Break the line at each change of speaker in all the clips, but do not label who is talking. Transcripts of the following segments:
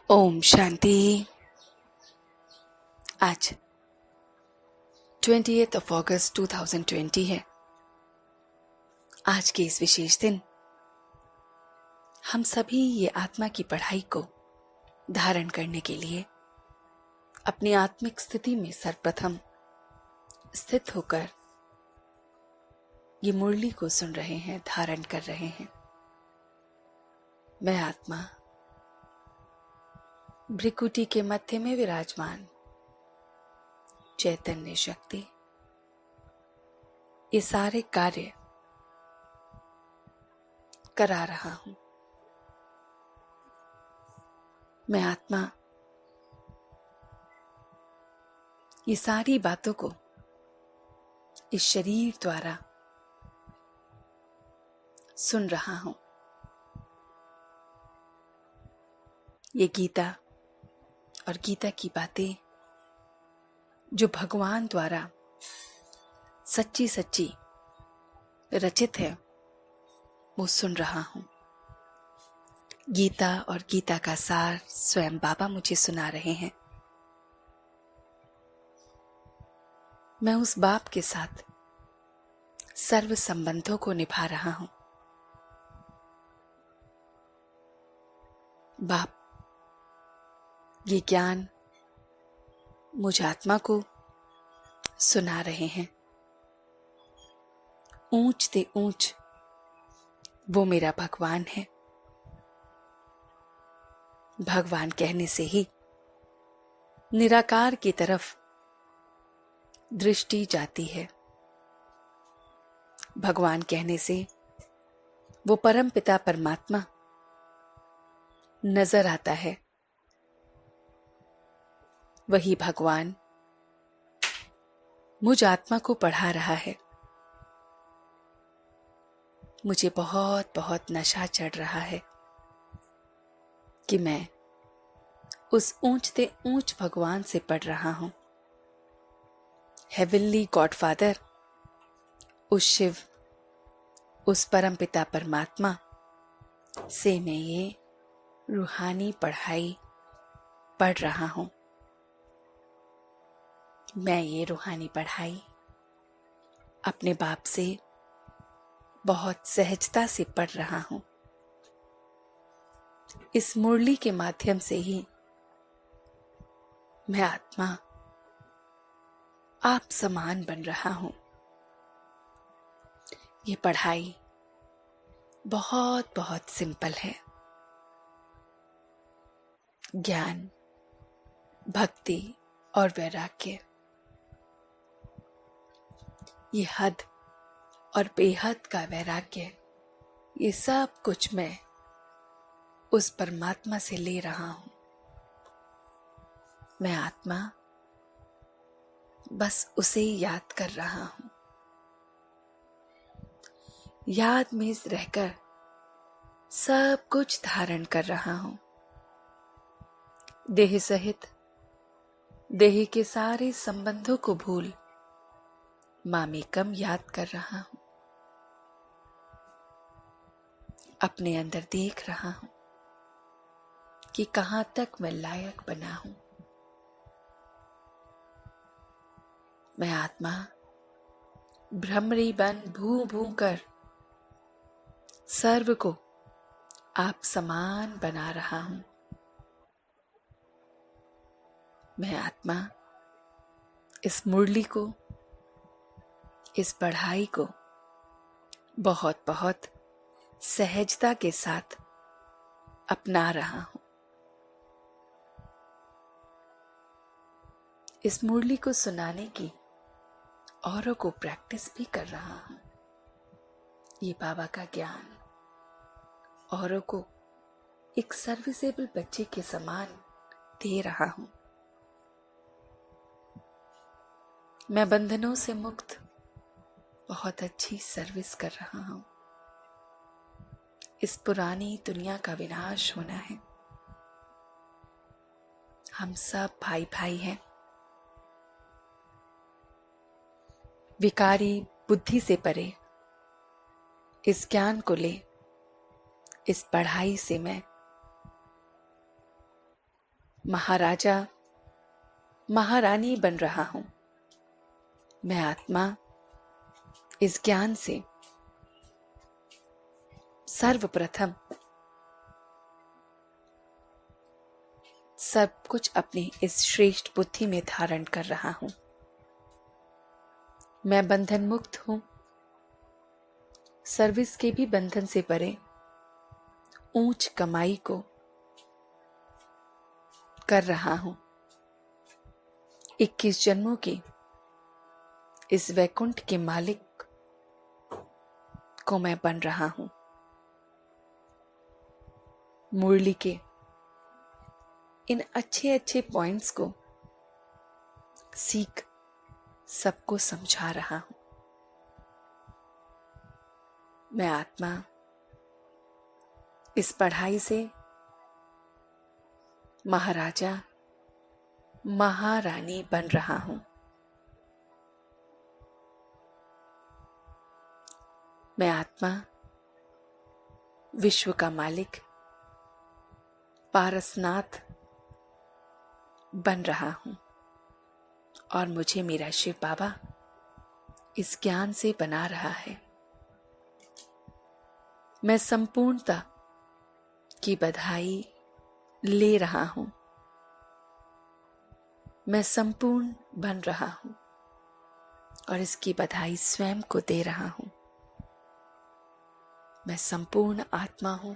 ओम शांति। आज 28 अगस्त 2020 है। आज के इस विशेष दिन हम सभी ये आत्मा की पढ़ाई को धारण करने के लिए अपनी आत्मिक स्थिति में सर्वप्रथम स्थित होकर ये मुरली को सुन रहे हैं, धारण कर रहे हैं। मैं आत्मा भ्रिकुटी के मध्य में विराजमान चैतन्य शक्ति ये सारे कार्य करा रहा हूं। मैं आत्मा ये सारी बातों को इस शरीर द्वारा सुन रहा हूं। ये गीता और गीता की बातें जो भगवान द्वारा सच्ची सच्ची रचित है वो सुन रहा हूं। गीता और गीता का सार स्वयं बाबा मुझे सुना रहे हैं। मैं उस बाप के साथ सर्व संबंधों को निभा रहा हूं। बाप ये ज्ञान मुझ आत्मा को सुना रहे हैं। ऊंच ते ऊंच वो मेरा भगवान है। भगवान कहने से ही निराकार की तरफ दृष्टि जाती है। भगवान कहने से वो परम पिता परमात्मा नजर आता है। वही भगवान मुझ आत्मा को पढ़ा रहा है। मुझे बहुत बहुत नशा चढ़ रहा है कि मैं उस ऊंचते ऊंच भगवान से पढ़ रहा हूं। हेवनली गॉडफादर, उस शिव, उस परम पिता परमात्मा से मैं ये रूहानी पढ़ाई पढ़ रहा हूं। मैं ये रूहानी पढ़ाई अपने बाप से बहुत सहजता से पढ़ रहा हूं। इस मुरली के माध्यम से ही मैं आत्मा आप समान बन रहा हूं। ये पढ़ाई बहुत बहुत सिंपल है। ज्ञान, भक्ति और वैराग्य, ये हद और बेहद का वैराग्य, ये सब कुछ मैं उस परमात्मा से ले रहा हूं। मैं आत्मा बस उसे याद कर रहा हूं। याद में रहकर सब कुछ धारण कर रहा हूं। देह सहित देह के सारे संबंधों को भूल मामेकम याद कर रहा हूं। अपने अंदर देख रहा हूं कि कहां तक मैं लायक बना हूं। मैं आत्मा भ्रमरी बन भू भू कर सर्व को आप समान बना रहा हूं। मैं आत्मा इस मुरली को, इस पढ़ाई को बहुत बहुत सहजता के साथ अपना रहा हूं। इस मुरली को सुनाने की औरों को प्रैक्टिस भी कर रहा हूं। ये बाबा का ज्ञान औरों को एक सर्विसेबल बच्चे के समान दे रहा हूं। मैं बंधनों से मुक्त बहुत अच्छी सर्विस कर रहा हूं। इस पुरानी दुनिया का विनाश होना है। हम सब भाई भाई हैं। विकारी बुद्धि से परे इस ज्ञान को ले। इस पढ़ाई से मैं महाराजा महारानी बन रहा हूं। मैं आत्मा इस ज्ञान से सर्वप्रथम सब कुछ अपनी इस श्रेष्ठ बुद्धि में धारण कर रहा हूं। मैं बंधन मुक्त हूं। सर्विस के भी बंधन से परे ऊंच कमाई को कर रहा हूं। 21 जन्मों की इस वैकुंठ के मालिक को मैं बन रहा हूं। मुरली के इन अच्छे अच्छे पॉइंट्स को सीख सबको समझा रहा हूं। मैं आत्मा इस पढ़ाई से महाराजा महारानी बन रहा हूं। मैं आत्मा विश्व का मालिक पारसनाथ बन रहा हूं और मुझे मेरा शिव बाबा इस ज्ञान से बना रहा है। मैं संपूर्णता की बधाई ले रहा हूं। मैं संपूर्ण बन रहा हूं और इसकी बधाई स्वयं को दे रहा हूं। मैं संपूर्ण आत्मा हूं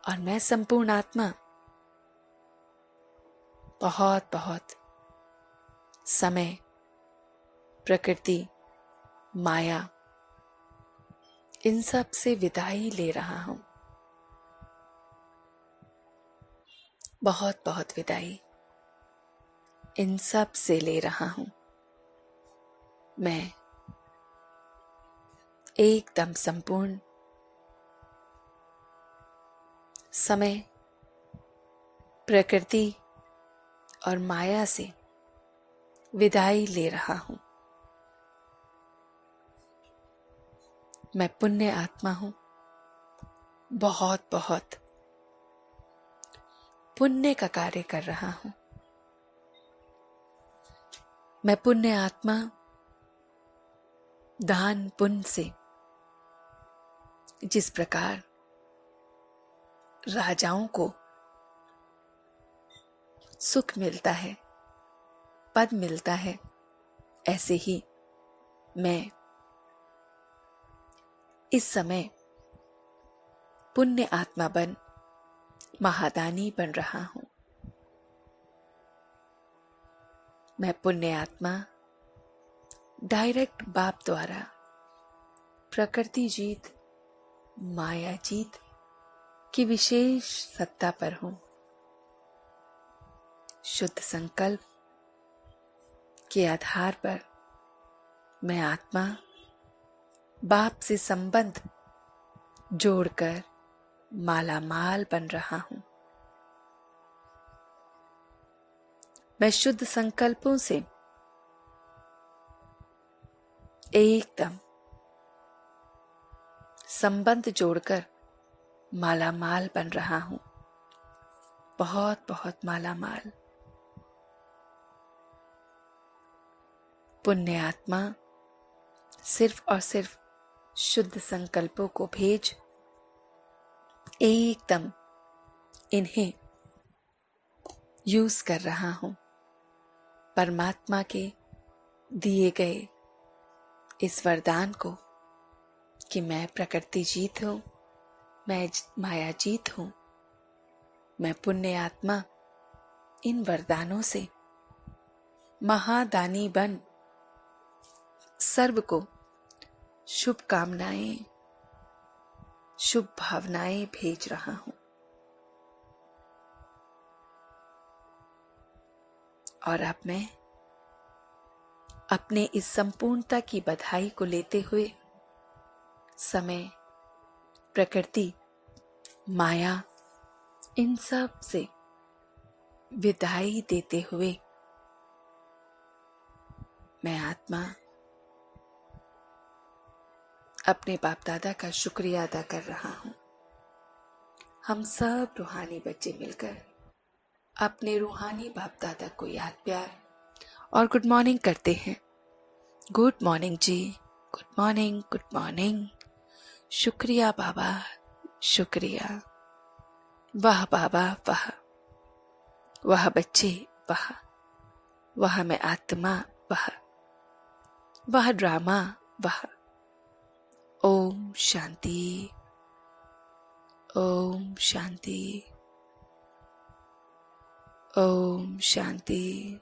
और मैं संपूर्ण आत्मा बहुत बहुत समय, प्रकृति, माया इन सब से विदाई ले रहा हूं। बहुत बहुत विदाई इन सब से ले रहा हूं। मैं एकदम संपूर्ण समय, प्रकृति और माया से विदाई ले रहा हूं। मैं पुण्य आत्मा हूं। बहुत बहुत पुण्य का कार्य कर रहा हूं। मैं पुण्य आत्मा दान पुण्य से जिस प्रकार राजाओं को सुख मिलता है, पद मिलता है, ऐसे ही मैं इस समय पुण्य आत्मा बन महादानी बन रहा हूं। मैं पुण्य आत्मा डायरेक्ट बाप द्वारा प्रकृति जीत, माया जीत की विशेष सत्ता पर हूं। शुद्ध संकल्प के आधार पर मैं आत्मा बाप से संबंध जोड़कर मालामाल बन रहा हूं। मैं शुद्ध संकल्पों से एकदम संबंध जोड़कर मालामाल बन रहा हूं। बहुत बहुत मालामाल। पुण्य आत्मा सिर्फ और सिर्फ शुद्ध संकल्पों को भेज एकदम इन्हें यूज कर रहा हूं। परमात्मा के दिए गए इस वरदान को कि मैं प्रकृति जीत हूं, मैं माया जीत हूं, मैं पुण्य आत्मा इन वरदानों से महादानी बन सर्व को शुभ कामनाएं, शुभ भावनाएं भेज रहा हूं। और अब मैं अपने इस संपूर्णता की बधाई को लेते हुए समय, प्रकृति, माया इन सब से विदाई देते हुए मैं आत्मा अपने बाप दादा का शुक्रिया अदा कर रहा हूं। हम सब रूहानी बच्चे मिलकर अपने रूहानी बाप दादा को याद प्यार और गुड मॉर्निंग करते हैं। गुड मॉर्निंग जी, गुड मॉर्निंग, गुड मॉर्निंग। शुक्रिया बाबा, शुक्रिया। वाह बाबा वाह, वाह बच्चे वाह, वाह मैं आत्मा वाह, वाह ड्रामा वाह। ओम शांति, ओम शांति, ओम शांति।